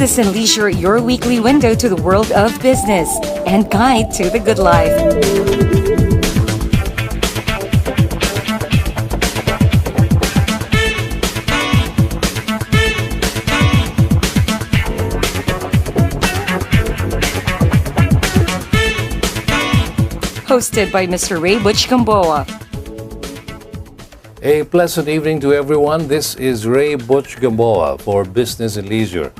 Business and Leisure, your weekly window to the world of business and guide to the good life. Hosted by Mr. Ray Butch Gamboa. A pleasant evening to everyone. This is Ray Butch Gamboa for Business and Leisure,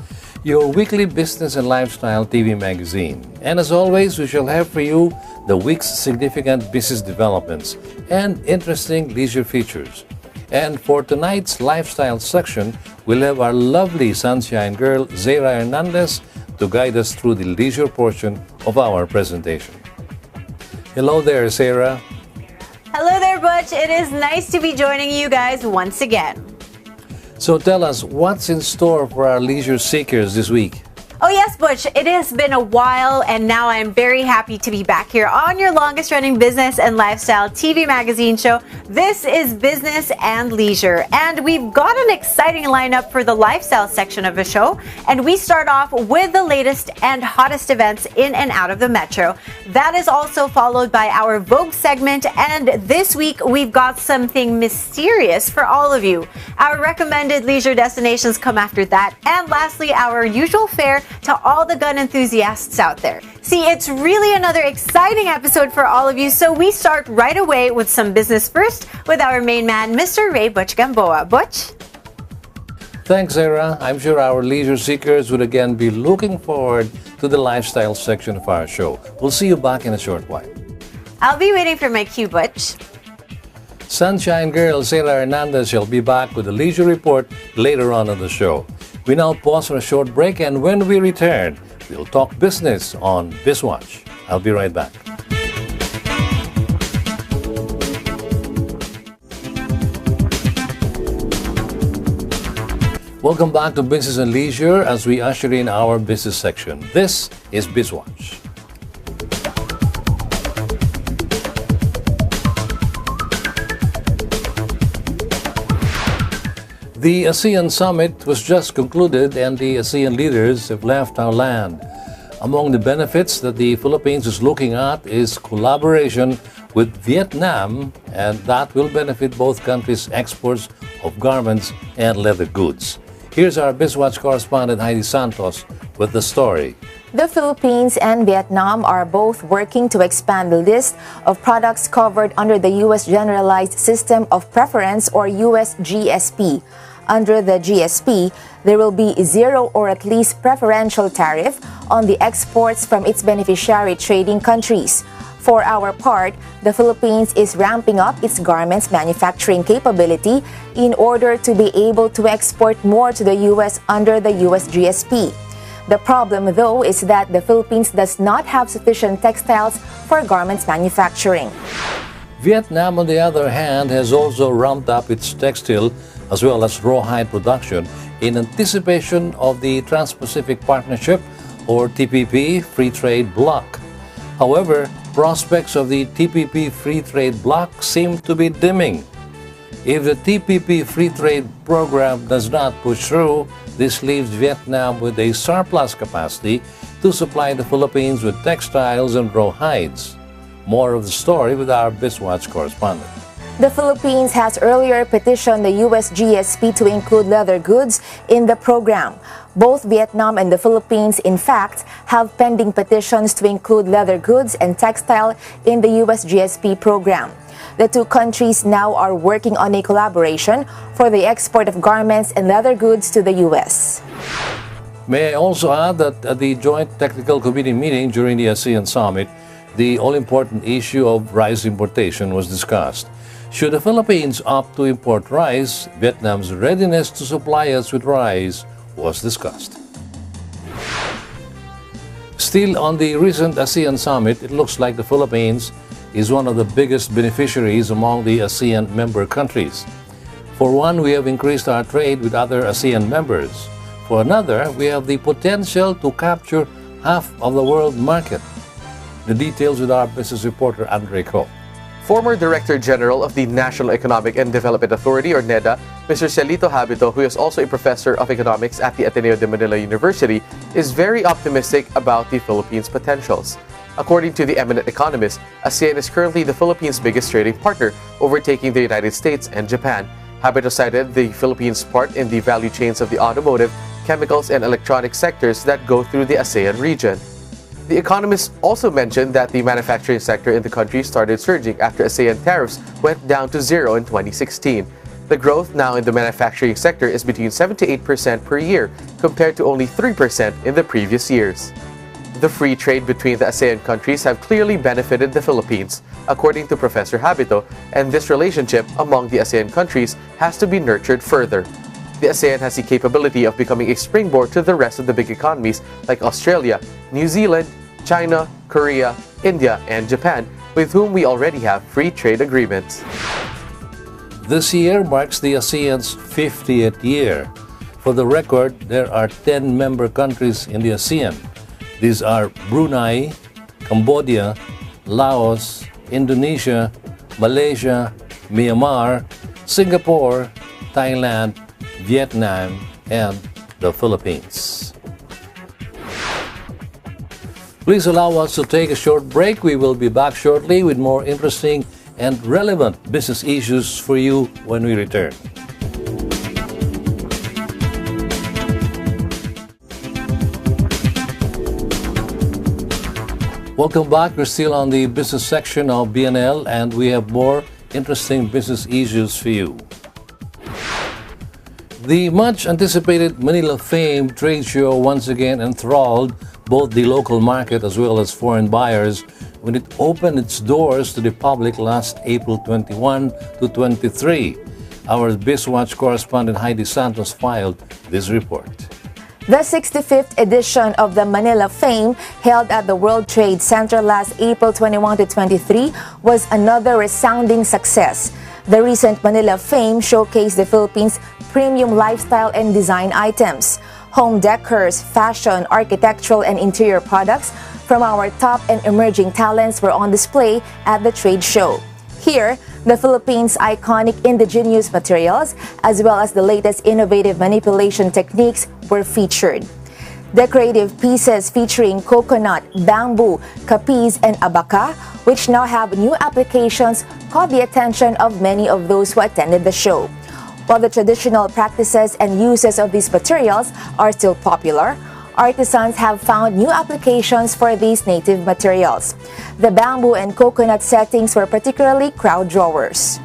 your weekly business and lifestyle TV magazine. And as always, we shall have for you the week's significant business developments and interesting leisure features. And for tonight's lifestyle section, we'll have our lovely sunshine girl, Zara Hernandez, to guide us through the leisure portion of our presentation. Hello there, Sarah. Hello there, Butch. It is nice to be joining you guys once again. So tell us, what's in store for our leisure seekers this week? Oh yes, Butch, it has been a while and now I'm very happy to be back here on your longest running business and lifestyle TV magazine show. This is Business and Leisure, and we've got an exciting lineup for the lifestyle section of the show, and we start off with the latest and hottest events in and out of the metro. That is also followed by our Vogue segment, and this week we've got something mysterious for all of you. Our recommended leisure destinations come after that, and lastly, our usual fare to all the gun enthusiasts out there. See, it's really another exciting episode for all of you, so we start right away with some business first with our main man, Mr. Ray Butch Gamboa. Butch? Thanks, Sarah. I'm sure our leisure seekers would again be looking forward to the lifestyle section of our show. We'll see you back in a short while. I'll be waiting for my cue, Butch. Sunshine girl Sarah Hernandez shall be back with a leisure report later on in the show. We now pause for a short break, and when we return, we'll talk business on BizWatch. I'll be right back. Welcome back to Business and Leisure as we usher in our business section. This is BizWatch. The ASEAN Summit was just concluded and the ASEAN leaders have left our land. Among the benefits that the Philippines is looking at is collaboration with Vietnam, and that will benefit both countries' exports of garments and leather goods. Here's our BizWatch correspondent Heidi Santos with the story. The Philippines and Vietnam are both working to expand the list of products covered under the U.S. Generalized System of Preference, or U.S. GSP. Under the GSP, there will be zero or at least preferential tariff on the exports from its beneficiary trading countries. For our part, the Philippines is ramping up its garments manufacturing capability in order to be able to export more to the U.S. under the U.S. GSP. The problem, though, is that the Philippines does not have sufficient textiles for garments manufacturing. Vietnam, on the other hand, has also ramped up its textile as well as rawhide production in anticipation of the Trans-Pacific Partnership, or TPP, free trade bloc. However, prospects of the TPP free trade bloc seem to be dimming. If the TPP free trade program does not push through, this leaves Vietnam with a surplus capacity to supply the Philippines with textiles and rawhides. More of the story with our BizWatch correspondent. The Philippines has earlier petitioned the U.S. GSP to include leather goods in the program. Both Vietnam and the Philippines, in fact, have pending petitions to include leather goods and textile in the U.S. GSP program. The two countries now are working on a collaboration for the export of garments and leather goods to the U.S. May I also add that at the Joint Technical Committee meeting during the ASEAN Summit, the all-important issue of rice importation was discussed. Should the Philippines opt to import rice, Vietnam's readiness to supply us with rice was discussed. Still, on the recent ASEAN Summit, it looks like the Philippines is one of the biggest beneficiaries among the ASEAN member countries. For one, we have increased our trade with other ASEAN members. For another, we have the potential to capture half of the world market. The details with our business reporter, Andre Ko. Former Director General of the National Economic and Development Authority, or NEDA, Mr. Cielito Habito, who is also a professor of economics at the Ateneo de Manila University, is very optimistic about the Philippines' potentials. According to the eminent economist, ASEAN is currently the Philippines' biggest trading partner, overtaking the United States and Japan. Habito cited the Philippines' part in the value chains of the automotive, chemicals, and electronic sectors that go through the ASEAN region. The economist also mentioned that the manufacturing sector in the country started surging after ASEAN tariffs went down to zero in 2016. The growth now in the manufacturing sector is between 7 to 8% per year, compared to only 3% in the previous years. The free trade between the ASEAN countries have clearly benefited the Philippines, according to Professor Habito, and this relationship among the ASEAN countries has to be nurtured further. The ASEAN has the capability of becoming a springboard to the rest of the big economies like Australia, New Zealand, China, Korea, India, and Japan, with whom we already have free trade agreements. This year marks the ASEAN's 50th year. For the record, there are 10 member countries in the ASEAN. These are Brunei, Cambodia, Laos, Indonesia, Malaysia, Myanmar, Singapore, Thailand, Vietnam, and the Philippines. Please allow us to take a short break. We will be back shortly with more interesting and relevant business issues for you when we return. Welcome back. We're still on the business section of BNL, and we have more interesting business issues for you. The much-anticipated Manila Fame trade show once again enthralled both the local market as well as foreign buyers when it opened its doors to the public last April 21 to 23. Our BizWatch correspondent Heidi Santos filed this report. The 65th edition of the Manila Fame, held at the World Trade Center last April 21 to 23, was another resounding success. The recent Manila Fame showcased the Philippines' premium lifestyle and design items. Home decors, fashion, architectural, and interior products from our top and emerging talents were on display at the trade show. Here, the Philippines' iconic indigenous materials, as well as the latest innovative manipulation techniques, were featured. Decorative pieces featuring coconut, bamboo, capiz, and abaca, which now have new applications, caught the attention of many of those who attended the show. While the traditional practices and uses of these materials are still popular, artisans have found new applications for these native materials. The bamboo and coconut settings were particularly crowd drawers.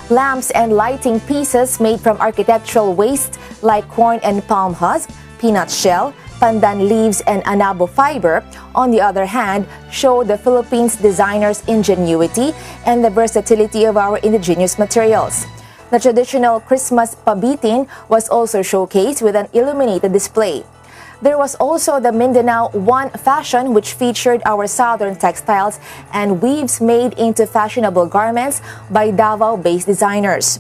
Lamps and lighting pieces made from architectural waste like corn and palm husk, peanut shell, pandan leaves, and anabo fiber, on the other hand, show the Philippines designers' ingenuity and the versatility of our indigenous materials. The traditional Christmas pabitin was also showcased with an illuminated display. There was also the Mindanao One fashion, which featured our southern textiles and weaves made into fashionable garments by Davao-based designers.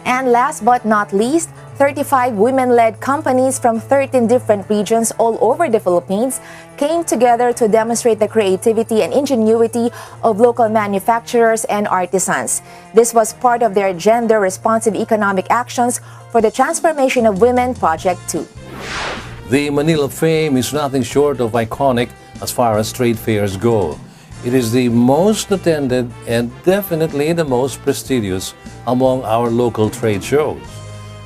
And last but not least, 35 women-led companies from 13 different regions all over the Philippines came together to demonstrate the creativity and ingenuity of local manufacturers and artisans. This was part of their gender-responsive economic actions for the Transformation of Women Project 2. The Manila Fame is nothing short of iconic as far as trade fairs go. It is the most attended and definitely the most prestigious among our local trade shows.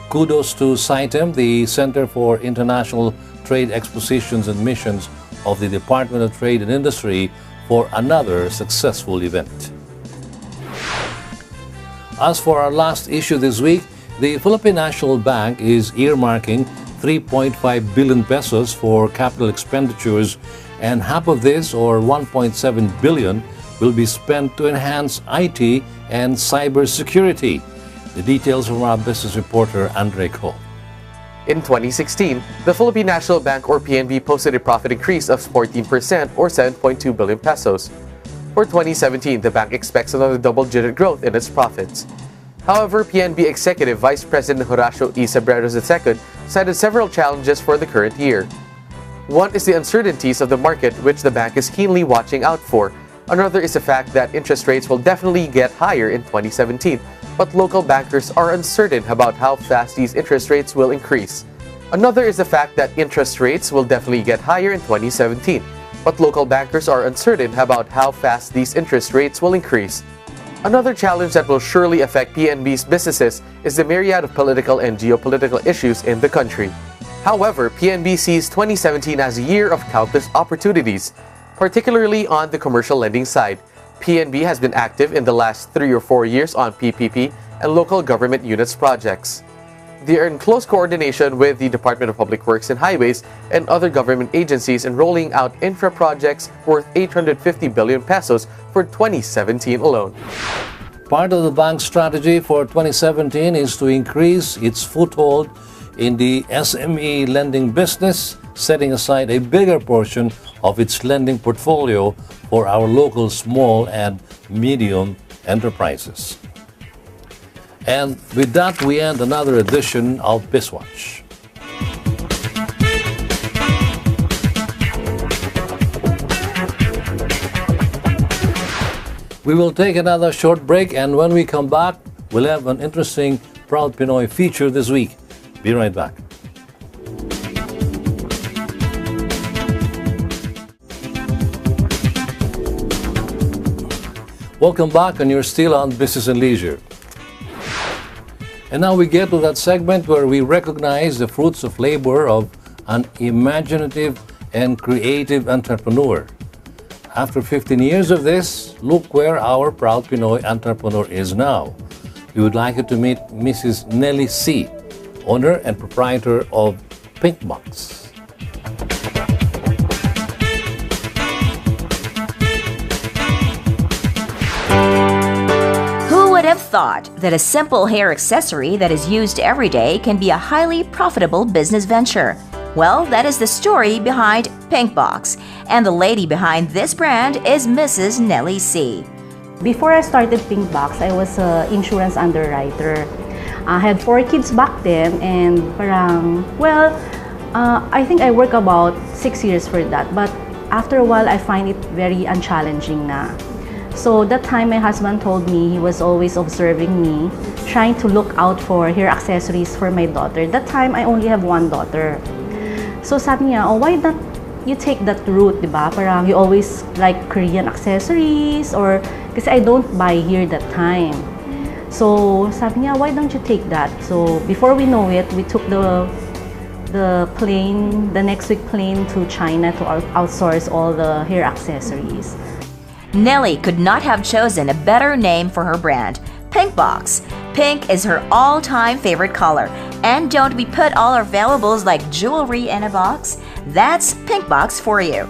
Kudos to CITEM, the Center for International Trade Expositions and Missions of the Department of Trade and Industry, for another successful event. As for our last issue this week, the Philippine National Bank is earmarking 3.5 billion pesos for capital expenditures, and half of this, or 1.7 billion, will be spent to enhance IT and cybersecurity. The details from our business reporter, Andre Ko. In 2016, the Philippine National Bank, or PNB, posted a profit increase of 14%, or 7.2 billion pesos. For 2017, the bank expects another double-digit growth in its profits. However, PNB Executive Vice President Horacio E. Sabreros II cited several challenges for the current year. One is the uncertainties of the market, which the bank is keenly watching out for. Another is the fact that interest rates will definitely get higher in 2017, but local bankers are uncertain about how fast these interest rates will increase. Another is the fact that interest rates will definitely get higher in 2017, but local bankers are uncertain about how fast these interest rates will increase. Another challenge that will surely affect PNB's businesses is the myriad of political and geopolitical issues in the country. However, PNB sees 2017 as a year of countless opportunities, particularly on the commercial lending side. PNB has been active in the last 3 or 4 years on PPP and local government units projects. They are in close coordination with the Department of Public Works and Highways and other government agencies in rolling out infra projects worth 850 billion pesos for 2017 alone. Part of the bank's strategy for 2017 is to increase its foothold in the SME lending business, setting aside a bigger portion of its lending portfolio for our local small and medium enterprises. And with that, we end another edition of BizWatch. We will take another short break, and when we come back, we'll have an interesting Proud Pinoy feature this week. Be right back. Welcome back, and you're still on Business and Leisure. And now we get to that segment where we recognize the fruits of labor of an imaginative and creative entrepreneur. After 15 years of this, look where our proud Pinoy entrepreneur is now. We would like you to meet Mrs. Nelly C., owner and proprietor of Pinkbox. Who would have thought that a simple hair accessory that is used every day can be a highly profitable business venture? Well, that is the story behind Pinkbox, and the lady behind this brand is Mrs. Nelly C. Before I started Pinkbox, I was an insurance underwriter. I had 4 kids back then, and I think I worked about 6 years for that. But after a while, I find it very unchallenging na. So that time, my husband told me he was always observing me, trying to look out for hair accessories for my daughter. That time, I only have 1 daughter. So sabi niya, oh, why not you take that route, di ba? Parang you always like Korean accessories, or kasi I don't buy here that time. So sabi niya, why don't you take that? So before we know it, we took the next week plane to China to outsource all the hair accessories. Nelly could not have chosen a better name for her brand, Pinkbox. Pink is her all-time favorite color. And don't we put all our valuables like jewelry in a box? That's Pinkbox for you.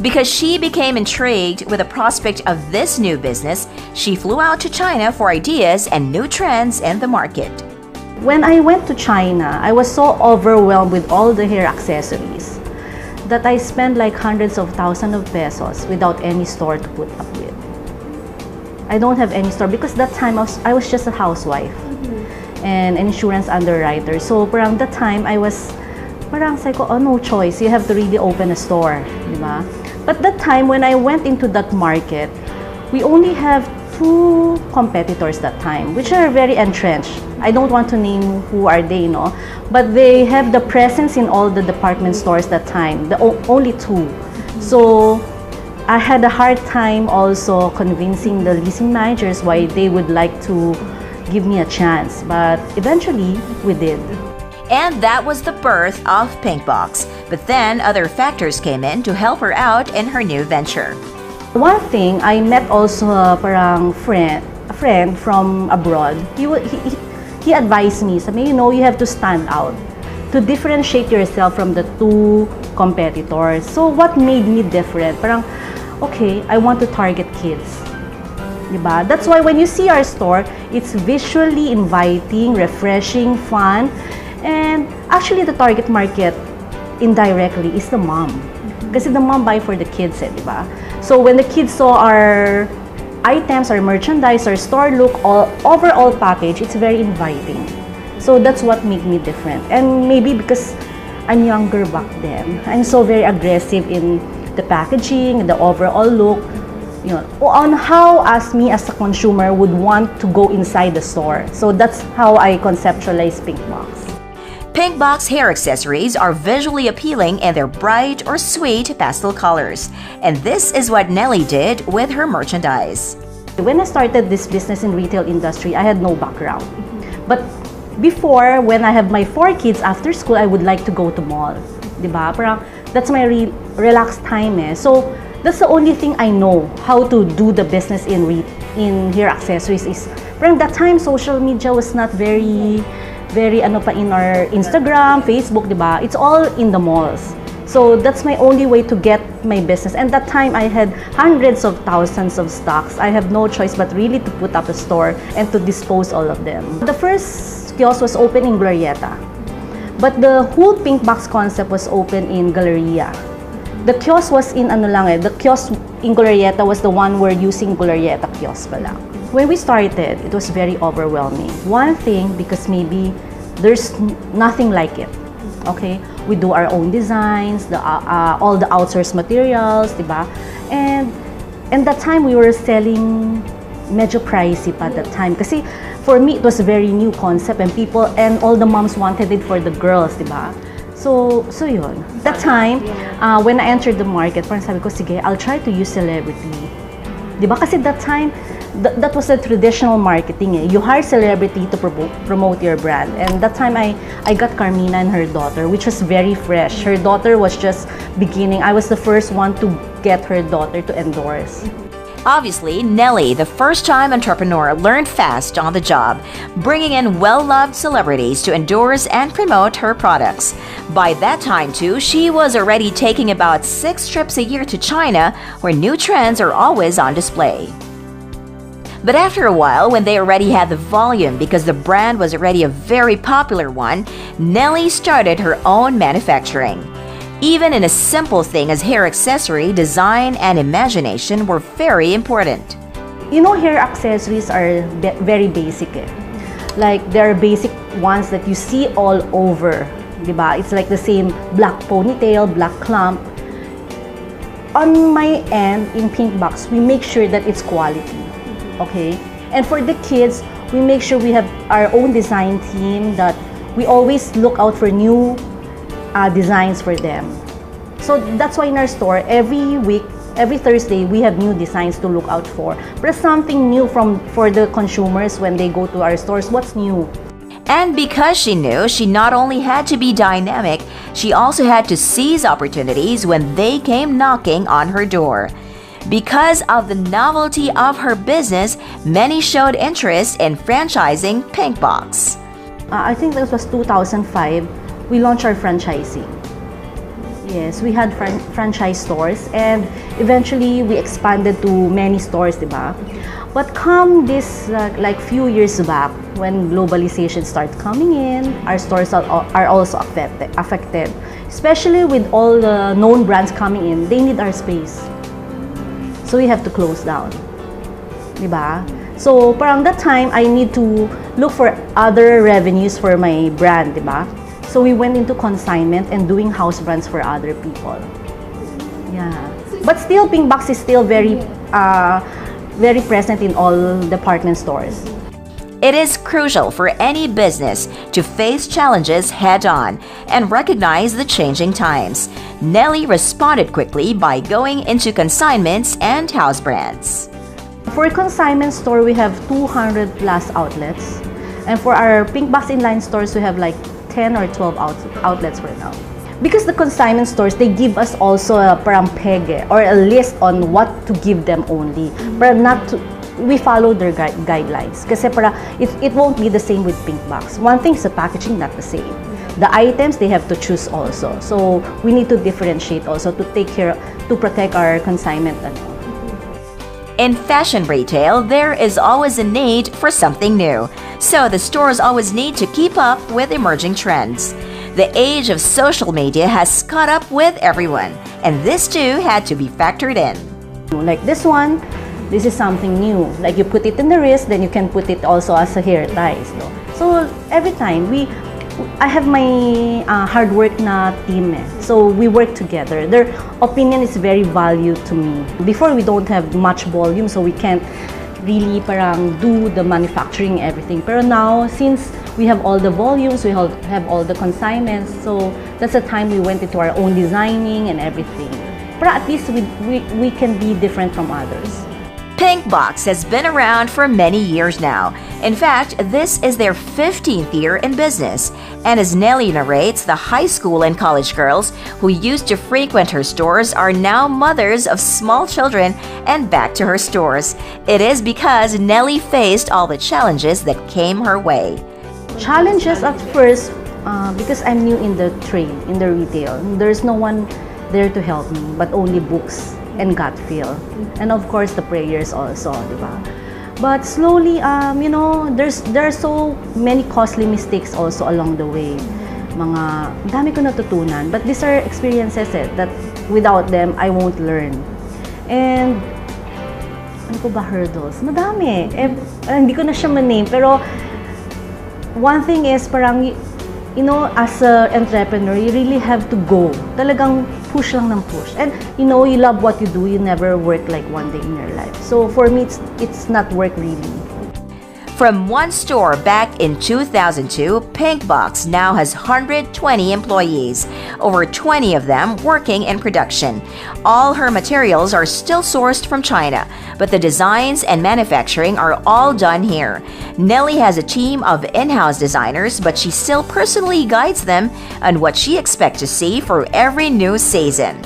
Because she became intrigued with the prospect of this new business, she flew out to China for ideas and new trends in the market. When I went to China, I was so overwhelmed with all the hair accessories that I spent like hundreds of thousands of pesos without any store to put up with. I don't have any store because that time I was just a housewife and an insurance underwriter. So around that time, I was parang say ko, oh, no choice. You have to really open a store, di ba? But that time, when I went into that market, we only have 2 competitors that time, which are very entrenched. I don't want to name who are they, no? But they have the presence in all the department stores that time, only 2. So I had a hard time also convincing the leasing managers why they would like to give me a chance. But eventually, we did. And that was the birth of Pinkbox. But then other factors came in to help her out in her new venture. One thing, I met also a friend from abroad. He advised me, sabi, you know, you have to stand out to differentiate yourself from the 2 competitors. So what made me different? Parang, okay, I want to target kids. Diba? That's why when you see our store, it's visually inviting, refreshing, fun. And actually, the target market indirectly is the mom. Kasi the mom buy for the kids, diba? So when the kids saw our items, our merchandise, our store look, overall package, it's very inviting. So that's what made me different. And maybe because I'm younger back then, I'm so very aggressive in the packaging, the overall look. on how as me as a consumer would want to go inside the store. So that's how I conceptualize Pinkbox. Pinkbox hair accessories are visually appealing in their bright or sweet pastel colors. And this is what Nelly did with her merchandise. When I started this business in retail industry, I had no background. But before, when I have my 4 kids after school, I would like to go to mall. Diba? Parang that's my relaxed time eh. So that's the only thing I know how to do the business in hair accessories is parang that time social media was not very ano pa in our Instagram, Facebook, diba? It's all in the malls. So that's my only way to get my business. And that time I had hundreds of thousands of stocks. I have no choice but really to put up a store and to dispose all of them. The first kiosk was open in Glorieta. But the whole Pinkbox concept was open in Galleria. The kiosk was in the kiosk in Glorieta was the one we're using Glorieta kiosk pala. When we started, it was very overwhelming. One thing, because maybe there's nothing like it. Okay, we do our own designs, all the outsourced materials, diba? And that time we were selling medyo pricey pa that time. Kasi for me, it was a very new concept and all the moms wanted it for the girls, diba? So yun. That time, when I entered the market, parang sabi ko, sige, I'll try to use celebrity. Diba? Kasi that time, that was the traditional marketing eh. You hire celebrity to promote your brand. And that time, I got Carmina and her daughter, which was very fresh. Her daughter was just beginning. I was the first one to get her daughter to endorse. Obviously, Nelly, the first-time entrepreneur, learned fast on the job, bringing in well-loved celebrities to endorse and promote her products. By that time, too, she was already taking about 6 trips a year to China, where new trends are always on display. But after a while, when they already had the volume because the brand was already a very popular one, Nelly started her own manufacturing. Even in a simple thing as hair accessory, design and imagination were very important. You know, hair accessories are very basic eh. Like, there are basic ones that you see all over, diba? It's like the same black ponytail, black clump. On my end, in Pinkbox, we make sure that it's quality, okay? And for the kids, we make sure we have our own design team that we always look out for new designs for them. So that's why in our store, every week, every Thursday, we have new designs to look out for. But something new for the consumers when they go to our stores. What's new? And because she knew she not only had to be dynamic, she also had to seize opportunities when they came knocking on her door. Because of the novelty of her business, many showed interest in franchising Pinkbox. I think that was 2005. We launched our franchising. Yes, we had franchise stores and eventually we expanded to many stores, diba? But come this like few years back, when globalization started coming in, our stores are also affected. Especially with all the known brands coming in, they need our space. So we have to close down, diba? So around that time, I need to look for other revenues for my brand, diba? So we went into consignment and doing house brands for other people. Yeah. But still, Pinkbox is still very present in all department stores. It is crucial for any business to face challenges head-on and recognize the changing times. Nelly responded quickly by going into consignments and house brands. For a consignment store, we have 200 plus outlets. And for our Pinkbox inline stores, we have like 10 or 12 outlets right now. Because the consignment stores, they give us also a parang pege or a list on what to give them only. But not to, we follow their guidelines. Kasi it won't be the same with Pinkbox. One thing is the packaging, not the same. The items, they have to choose also. So we need to differentiate also to protect our consignment. In fashion retail, there is always a need for something new. So the stores always need to keep up with emerging trends. The age of social media has caught up with everyone, and this too had to be factored in. Like this one, this is something new. Like you put it in the wrist, then you can put it also as a hair ties. No? So every time I have my hard work na team So we work together. Their opinion is very valued to me. Before we don't have much volume, so we can't really parang do the manufacturing everything. Pero now, since we have all the volumes, we have all the consignments, so that's the time we went into our own designing and everything. But at least we can be different from others. Pinkbox has been around for many years now. In fact, this is their 15th year in business. And as Nelly narrates, the high school and college girls who used to frequent her stores are now mothers of small children and back to her stores. It is because Nelly faced all the challenges that came her way. Challenges at first, because I'm new in the trade, in the retail. There's no one there to help me, but only books and gut feel. And of course, the prayers also, diba? But slowly, you know, there are so many costly mistakes also along the way. Dami ko natutunan. But these are experiences that without them, I won't learn. And, ano ko ba hurdles? Madami. Hindi ko na siya ma-name. Pero, one thing is parang, you know, as an entrepreneur, you really have to go. Talagang push lang ng push. And, you know, you love what you do. You never work like one day in your life. So, for me, it's not work really. From one store back in 2002, Pinkbox now has 120 employees, over 20 of them working in production. All her materials are still sourced from China, but the designs and manufacturing are all done here. Nelly has a team of in-house designers, but she still personally guides them on what she expects to see for every new season.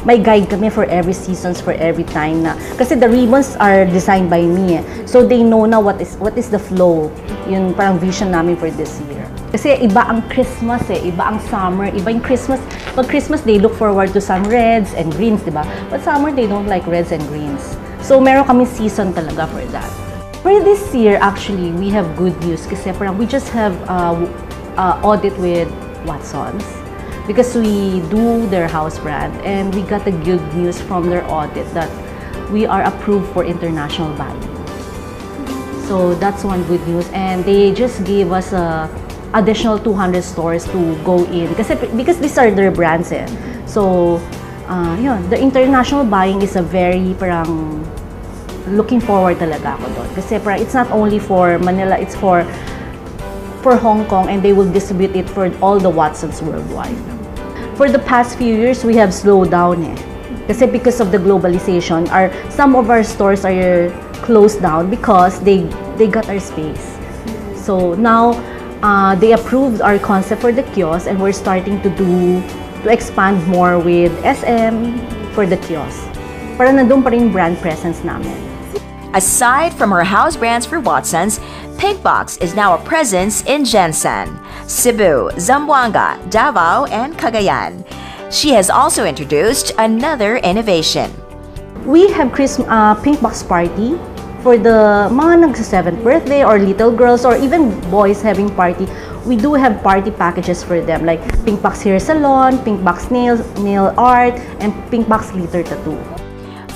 May guide kami for every seasons, for every time na. Kasi the ribbons are designed by me. So they know na what is the flow. Yun parang vision namin for this year. Kasi iba ang Christmas iba ang summer, iba yung Christmas. Pag Christmas, they look forward to some reds and greens, diba? But summer, they don't like reds and greens. So meron kami season talaga for that. For this year, actually, we have good news kasi parang we just have audit with Watsons. Because we do their house brand and we got the good news from their audit that we are approved for international buying. So that's one good news, and they just gave us additional 200 stores to go in because these are their brands So yun, the international buying is a very parang looking forward talaga ako doon. Kasi parang it's not only for Manila, it's for Hong Kong, and they will distribute it for all the Watsons worldwide. For the past few years, we have slowed down Kasi because of the globalization, some of our stores are closed down because they got our space. So now, they approved our concept for the kiosk, and we're starting to expand more with SM for the kiosk. Para nandun pa rin brand presence namin. Aside from her house brands for Watsons, Pinkbox is now a presence in Jensen, Cebu, Zamboanga, Davao, and Cagayan. She has also introduced another innovation. We have Pinkbox party for the mga nagsa-7th birthday or little girls or even boys having party. We do have party packages for them like Pinkbox hair salon, Pinkbox nail art, and Pinkbox glitter tattoo.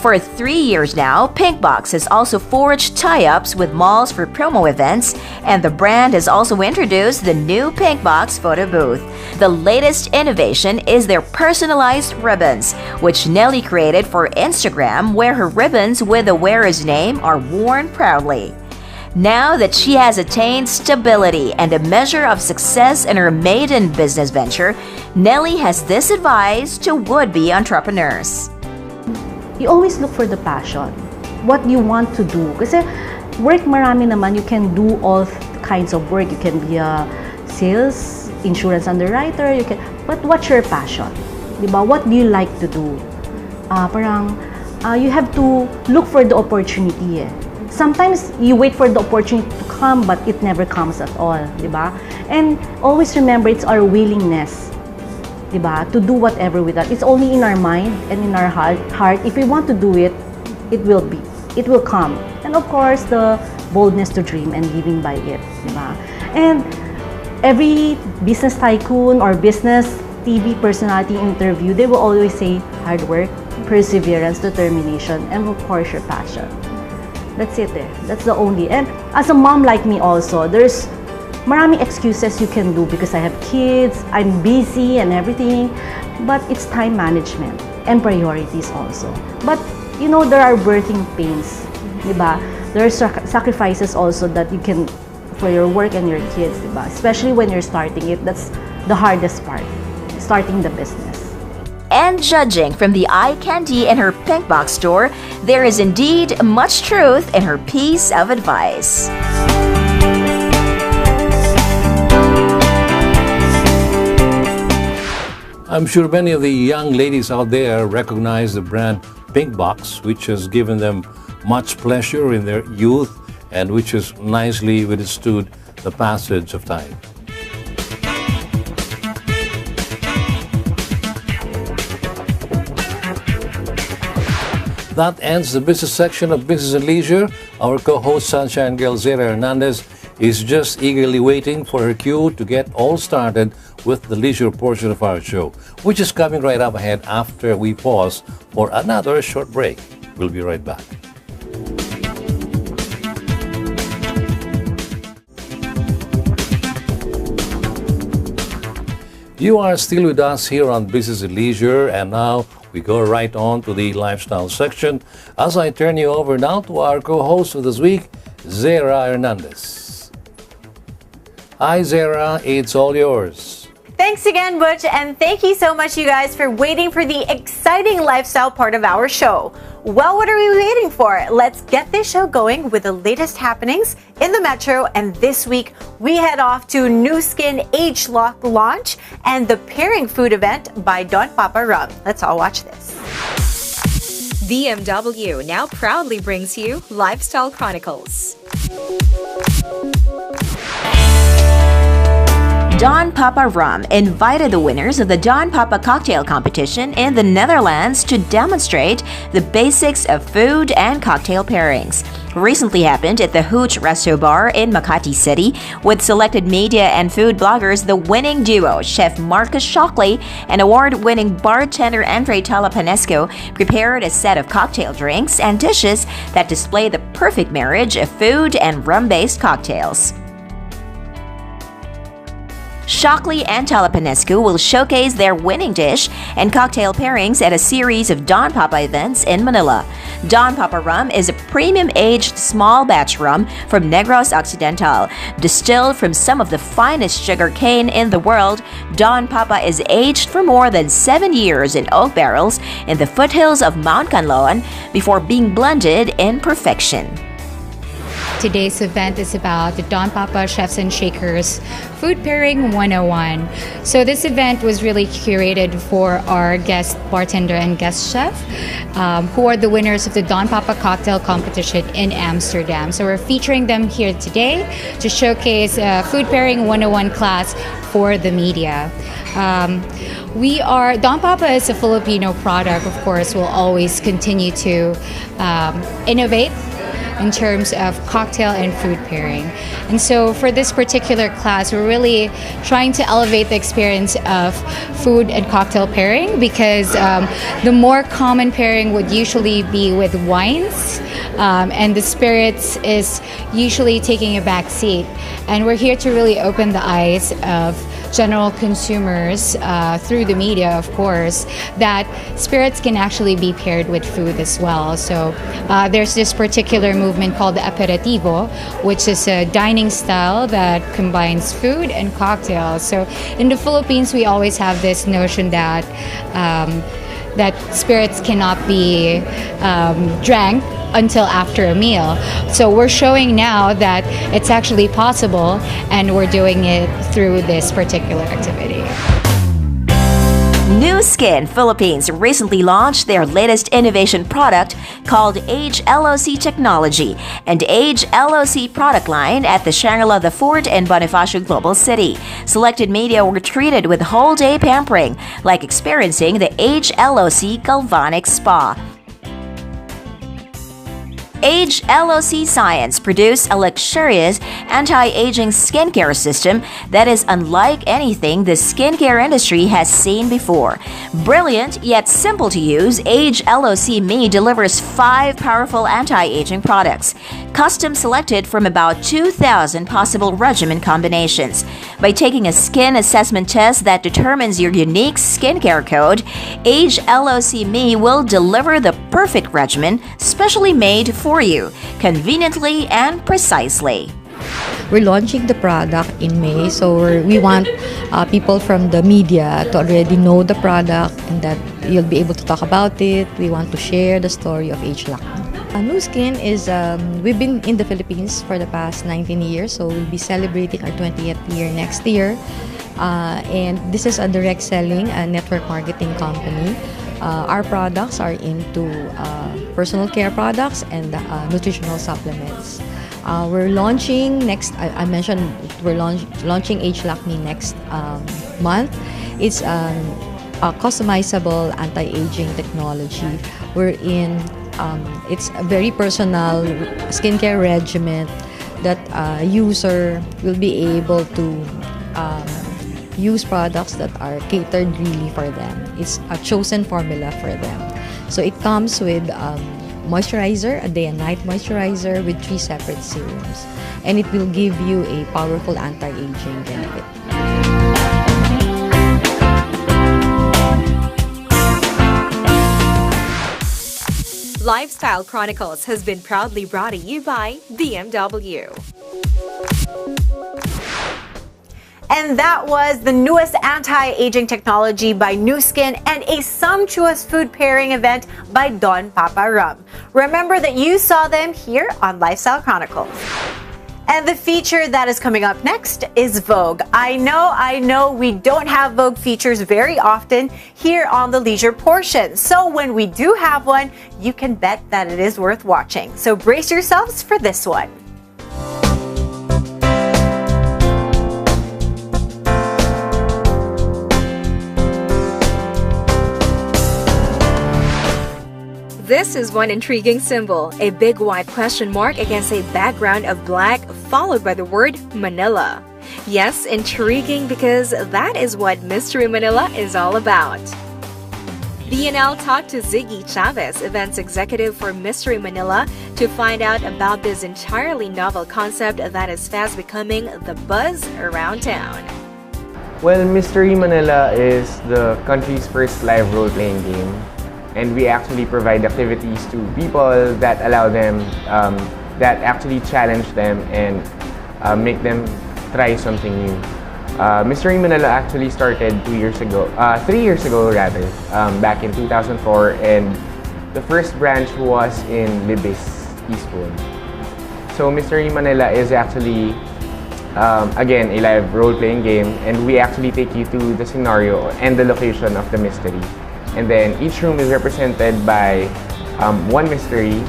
For 3 years now, Pinkbox has also forged tie-ups with malls for promo events, and the brand has also introduced the new Pinkbox photo booth. The latest innovation is their personalized ribbons, which Nelly created for Instagram, where her ribbons with the wearer's name are worn proudly. Now that she has attained stability and a measure of success in her maiden business venture, Nelly has this advice to would-be entrepreneurs. You always look for the passion. What you want to do. Kasi work marami naman. You can do all kinds of work. You can be a sales, insurance underwriter. But what's your passion? Diba? What do you like to do? You have to look for the opportunity. Sometimes you wait for the opportunity to come, but it never comes at all. Diba? And always remember, it's our willingness. Diba? To do whatever with that. It's only in our mind and in our heart. If we want to do it, it will come. And of course, the boldness to dream and living by it. Diba? And every business tycoon or business TV personality interview, they will always say hard work, perseverance, determination, and of course, your passion. That's it. That's the only. And as a mom like me also, there's maraming excuses you can do because I have kids, I'm busy and everything. But it's time management and priorities also. But you know, there are birthing pains, diba? There are sacrifices also that you can for your work and your kids, diba? Especially when you're starting it, that's the hardest part, starting the business. And judging from the eye candy in her Pink Box store, there is indeed much truth in her piece of advice. I'm sure many of the young ladies out there recognize the brand Pink Box, which has given them much pleasure in their youth and which has nicely withstood the passage of time. That ends the business section of Business and Leisure. Our co-host Sunshine Girl Zera Hernandez is just eagerly waiting for her cue to get all started with the leisure portion of our show, which is coming right up ahead after we pause for another short break. We'll be right back. You are still with us here on Business and Leisure, and now we go right on to the lifestyle section as I turn you over now to our co-host of this week, Zera Hernandez. Hi Zera, it's all yours. Thanks again, Butch, and thank you so much, you guys, for waiting for the exciting lifestyle part of our show. Well, what are we waiting for? Let's get this show going with the latest happenings in the Metro, and this week we head off to Nu Skin ageLOC launch and the pairing food event by Don Papa Rum. Let's all watch this. BMW now proudly brings you Lifestyle Chronicles. Don Papa Rum invited the winners of the Don Papa cocktail competition in the Netherlands to demonstrate the basics of food and cocktail pairings. Recently happened at the Hooch Resto Bar in Makati City, with selected media and food bloggers. The winning duo, Chef Marcus Shockley and award-winning bartender Andre Talapanesco, prepared a set of cocktail drinks and dishes that display the perfect marriage of food and rum-based cocktails. Shockley and Talapanescu will showcase their winning dish and cocktail pairings at a series of Don Papa events in Manila. Don Papa Rum is a premium-aged small batch rum from Negros Occidental. Distilled from some of the finest sugar cane in the world, Don Papa is aged for more than 7 years in oak barrels in the foothills of Mount Canlaon before being blended in perfection. Today's event is about the Don Papa Chefs and Shakers Food Pairing 101. So this event was really curated for our guest bartender and guest chef, who are the winners of the Don Papa cocktail competition in Amsterdam. So we're featuring them here today to showcase a Food Pairing 101 class for the media. Don Papa is a Filipino product, of course. We'll always continue to innovate in terms of cocktail and food pairing. And so for this particular class, we're really trying to elevate the experience of food and cocktail pairing, because the more common pairing would usually be with wines, and the spirits is usually taking a back seat. And we're here to really open the eyes of general consumers through the media, of course, that spirits can actually be paired with food as well. So there's this particular movement called the aperitivo, which is a dining style that combines food and cocktails. So in the Philippines, we always have this notion that that spirits cannot be drank until after a meal. So we're showing now that it's actually possible, and we're doing it through this particular activity. Nu Skin Philippines recently launched their latest innovation product called ageLOC Technology and ageLOC product line at the Shangri-La The Fort in Bonifacio Global City. Selected media were treated with whole-day pampering, like experiencing the ageLOC Galvanic Spa. Age LOC Science produced a luxurious anti-aging skincare system that is unlike anything the skincare industry has seen before. Brilliant yet simple to use, Age LOC Me delivers 5 powerful anti-aging products, custom selected from about 2,000 possible regimen combinations. By taking a skin assessment test that determines your unique skincare code, Age LOC Me will deliver the perfect regimen specially made for you, conveniently and precisely. We're launching the product in May, so we want people from the media to already know the product and that you'll be able to talk about it. We want to share the story of Age Lakme. Nu Skin is, we've been in the Philippines for the past 19 years, so we'll be celebrating our 20th year next year. And this is a direct selling network marketing company. Our products are into personal care products and nutritional supplements. We're launching next, I mentioned we're launching Age Lakme next month. It's a customizable anti-aging technology. It's a very personal skincare regimen that a user will be able to use products that are catered really for them. It's a chosen formula for them. So it comes with moisturizer, a day and night moisturizer with 3 separate serums. And it will give you a powerful anti-aging benefit. Lifestyle Chronicles has been proudly brought to you by BMW. And that was the newest anti-aging technology by Nu Skin and a sumptuous food pairing event by Don Papa Rum. Remember that you saw them here on Lifestyle Chronicles. And the feature that is coming up next is Vogue. I know we don't have Vogue features very often here on the leisure portion. So when we do have one, you can bet that it is worth watching. So brace yourselves for this one. This is one intriguing symbol, a big white question mark against a background of black, followed by the word Manila. Yes, intriguing because that is what Mystery Manila is all about. BNL talked to Ziggy Chavez, events executive for Mystery Manila, to find out about this entirely novel concept that is fast becoming the buzz around town. Well, Mystery Manila is the country's first live role-playing game. And we actually provide activities to people that allow them, that actually challenge them and make them try something new. Mystery Manila actually started 3 years ago rather, back in 2004, and the first branch was in Libis, Eastwood. So Mystery Manila is actually, again, a live role-playing game, and we actually take you to the scenario and the location of the mystery. And then each room is represented by one mystery,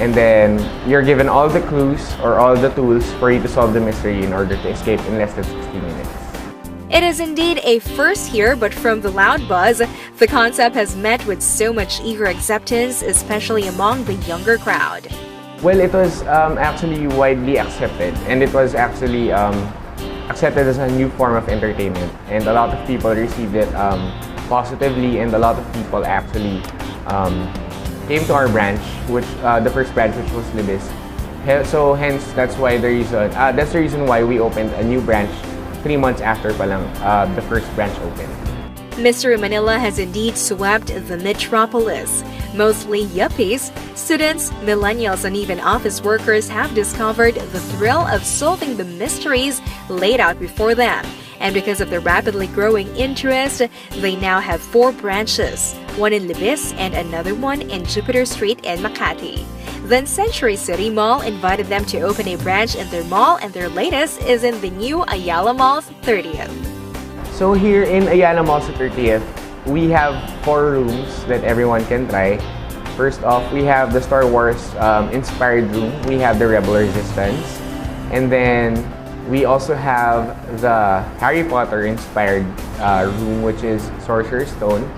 and then you're given all the clues or all the tools for you to solve the mystery in order to escape in less than 60 minutes. It is indeed a first here, but from the loud buzz, the concept has met with so much eager acceptance, especially among the younger crowd. Well, it was actually widely accepted, and it was actually accepted as a new form of entertainment, and a lot of people received it positively, and a lot of people actually came to our branch, which the first branch, which was Libis. So hence, that's the reason why we opened a new branch 3 months after palang the first branch opened. Mystery Manila has indeed swept the metropolis. Mostly yuppies, students, millennials, and even office workers have discovered the thrill of solving the mysteries laid out before them. And because of the rapidly growing interest, they now have 4 branches, one in Libis and another one in Jupiter Street in Makati. Then Century City Mall invited them to open a branch in their mall, and their latest is in the new Ayala Mall's 30th. So here in Ayala Mall's 30th, we have 4 rooms that everyone can try. First off, we have the Star Wars inspired room. We have the Rebel Resistance. And then we also have the Harry Potter inspired room, which is Sorcerer's Stone.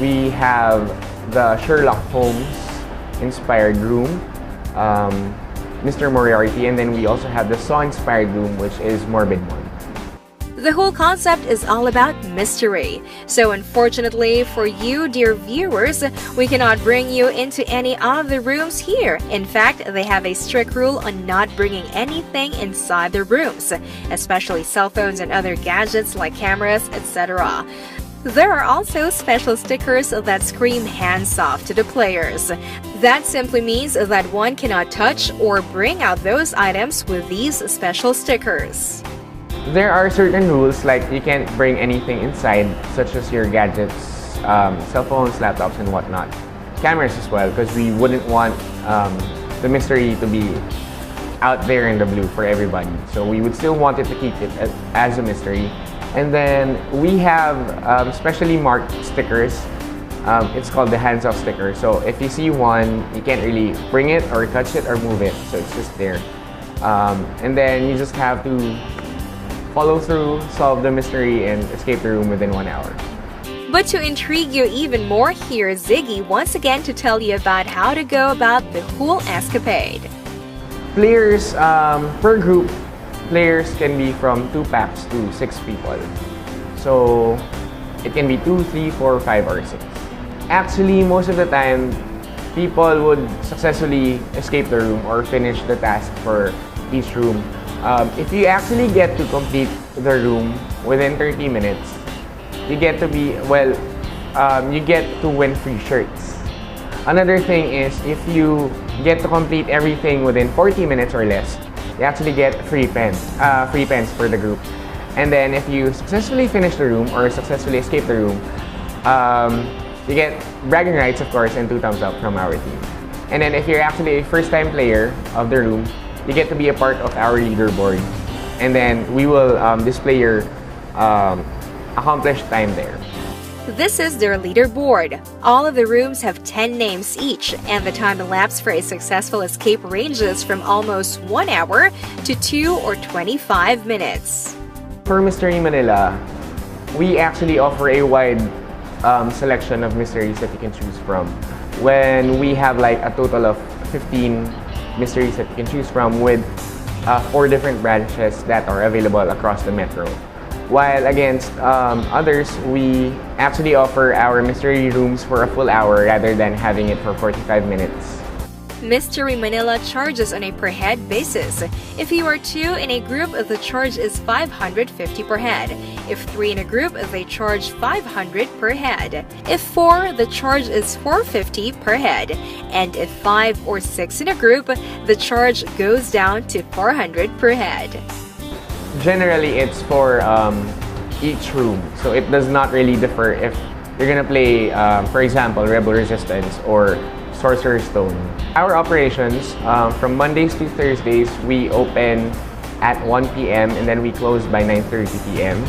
We have the Sherlock Holmes inspired room. Mr. Moriarty, and then we also have the Saw-inspired room, which is Morbid One. The whole concept is all about mystery. So unfortunately for you, dear viewers, we cannot bring you into any of the rooms here. In fact, they have a strict rule on not bringing anything inside the rooms, especially cell phones and other gadgets like cameras, etc. There are also special stickers that scream hands off to the players. That simply means that one cannot touch or bring out those items with these special stickers. There are certain rules, like you can't bring anything inside, such as your gadgets, cell phones, laptops, and whatnot. Cameras as well, because we wouldn't want the mystery to be out there in the blue for everybody. So we would still want it to keep it as a mystery. And then we have specially marked stickers. It's called the hands-off sticker. So if you see one, you can't really bring it or touch it or move it. So it's just there. And then you just have to follow through, solve the mystery, and escape the room within 1 hour. But to intrigue you even more, here's Ziggy once again to tell you about how to go about the whole escapade. Players, per group, players can be from 2 packs to 6 people. So it can be 2, 3, 4, 5, or 6. Actually, most of the time, people would successfully escape the room or finish the task for each room. If you actually get to complete the room within 30 minutes, you get to be, you get to win free shirts. Another thing is, if you get to complete everything within 40 minutes or less, you actually get free pens for the group. And then if you successfully finish the room or successfully escape the room, you get bragging rights, of course, and 2 thumbs up from our team. And then if you're actually a first-time player of the room, you get to be a part of our leaderboard. And then we will display your accomplished time there. This is their leaderboard. All of the rooms have 10 names each, and the time elapsed for a successful escape ranges from almost 1 hour to 2 or 25 minutes. For Mystery Manila, we actually offer a wide selection of mysteries that you can choose from. When we have like a total of 15 mysteries that you can choose from with 4 different branches that are available across the metro. While against others, we actually offer our mystery rooms for a full hour rather than having it for 45 minutes. Mystery Manila charges on a per head basis. If you are 2 in a group, the charge is 550 per head. If 3 in a group, they charge 500 per head. If 4, the charge is 450 per head. And if 5 or 6 in a group, the charge goes down to 400 per head. Generally, it's for each room, so it does not really differ if you're gonna play, for example, Rebel Resistance or Sorcerer's Stone. Our operations, from Mondays to Thursdays, we open at 1 p.m. and then we close by 9:30 p.m.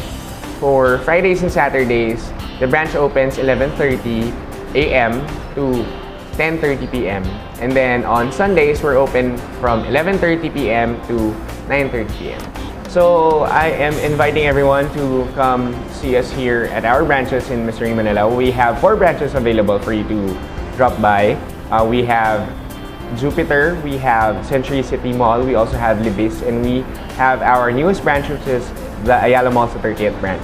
For Fridays and Saturdays, the branch opens 11:30 a.m. to 10:30 p.m. And then on Sundays, we're open from 11:30 p.m. to 9:30 p.m. So I am inviting everyone to come see us here at our branches in Mystery Manila. We have 4 branches available for you to drop by. We have Jupiter, we have Century City Mall, we also have Libis, and we have our newest branch, which is the Ayala Mall's 30th branch.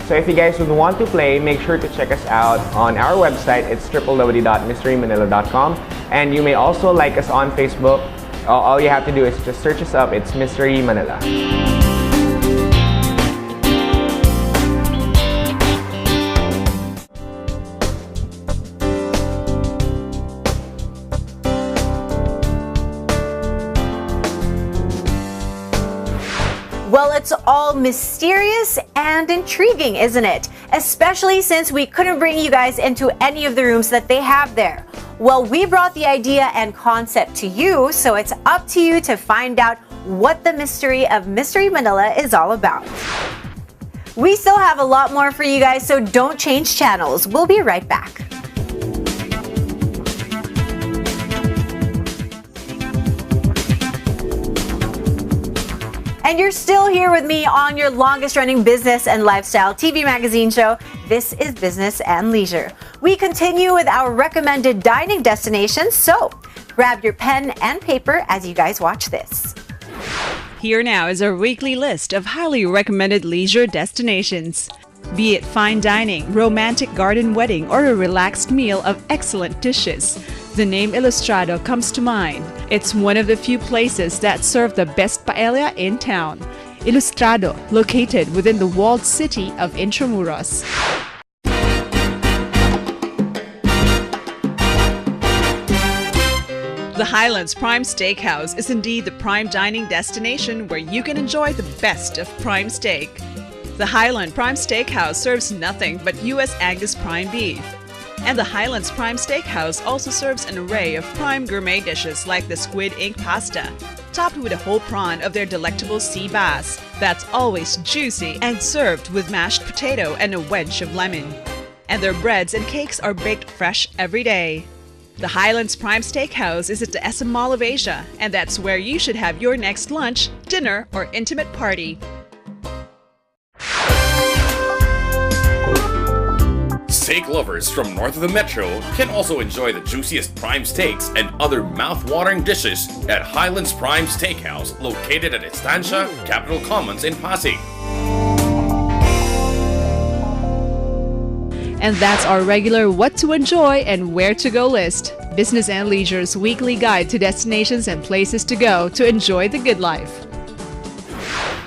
So if you guys would want to play, make sure to check us out on our website. It's www.mysterymanila.com, and you may also like us on Facebook. All you have to do is just search us up. It's Mystery Manila. Well, it's all mysterious and intriguing, isn't it? Especially since we couldn't bring you guys into any of the rooms that they have there. Well, we brought the idea and concept to you, so it's up to you to find out what the mystery of Mystery Manila is all about. We still have a lot more for you guys, so don't change channels. We'll be right back. And you're still here with me on your longest running business and lifestyle TV magazine show. This is Business and Leisure. We continue with our recommended dining destinations. So, Grab your pen and paper as you guys watch this. Here now is our weekly list of highly recommended leisure destinations. Be it fine dining, romantic garden wedding, or a relaxed meal of excellent dishes, the name Ilustrado comes to mind. It's one of the few places that serve the best paella in town. Ilustrado, located within the walled city of Intramuros. The Highlands Prime Steakhouse is indeed the prime dining destination where you can enjoy the best of prime steak. The Highland Prime Steakhouse serves nothing but U.S. Angus prime beef. And the Highlands Prime Steakhouse also serves an array of prime gourmet dishes like the squid ink pasta, topped with a whole prawn of their delectable sea bass that's always juicy and served with mashed potato and a wedge of lemon. And their breads and cakes are baked fresh every day. The Highlands Prime Steakhouse is at the SM Mall of Asia, and that's where you should have your next lunch, dinner, or intimate party. Steak lovers from north of the metro can also enjoy the juiciest prime steaks and other mouth-watering dishes at Highlands Prime Steakhouse, located at Estancia, Capitol Commons in Pasig. And that's our regular What to Enjoy and Where to Go list. Business and Leisure's weekly guide to destinations and places to go to enjoy the good life.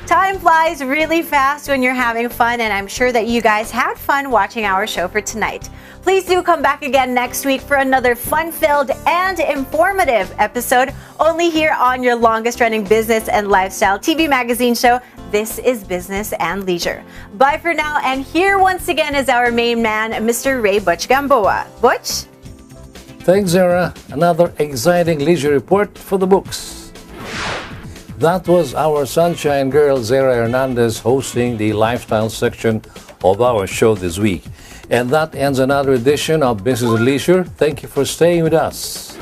Time flies really fast when you're having fun, and I'm sure that you guys had fun watching our show for tonight. Please do come back again next week for another fun-filled and informative episode, only here on your longest-running business and lifestyle TV magazine show. This is Business and Leisure. Bye for now, and here once again is our main man, Mr. Ray Butch Gamboa. Butch? Thanks, Zara. Another exciting leisure report for the books. That was our sunshine girl, Zara Hernandez, hosting the lifestyle section of our show this week. And that ends another edition of Business and Leisure. Thank you for staying with us.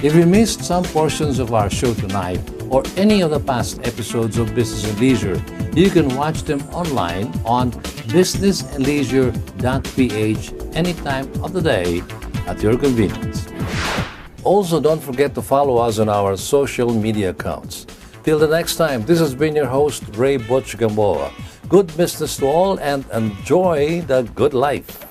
If you missed some portions of our show tonight or any of the past episodes of Business and Leisure, you can watch them online on businessandleisure.ph anytime of the day at your convenience. Also, don't forget to follow us on our social media accounts. Till the next time, this has been your host, Ray Butch Gamboa. Good business to all and enjoy the good life.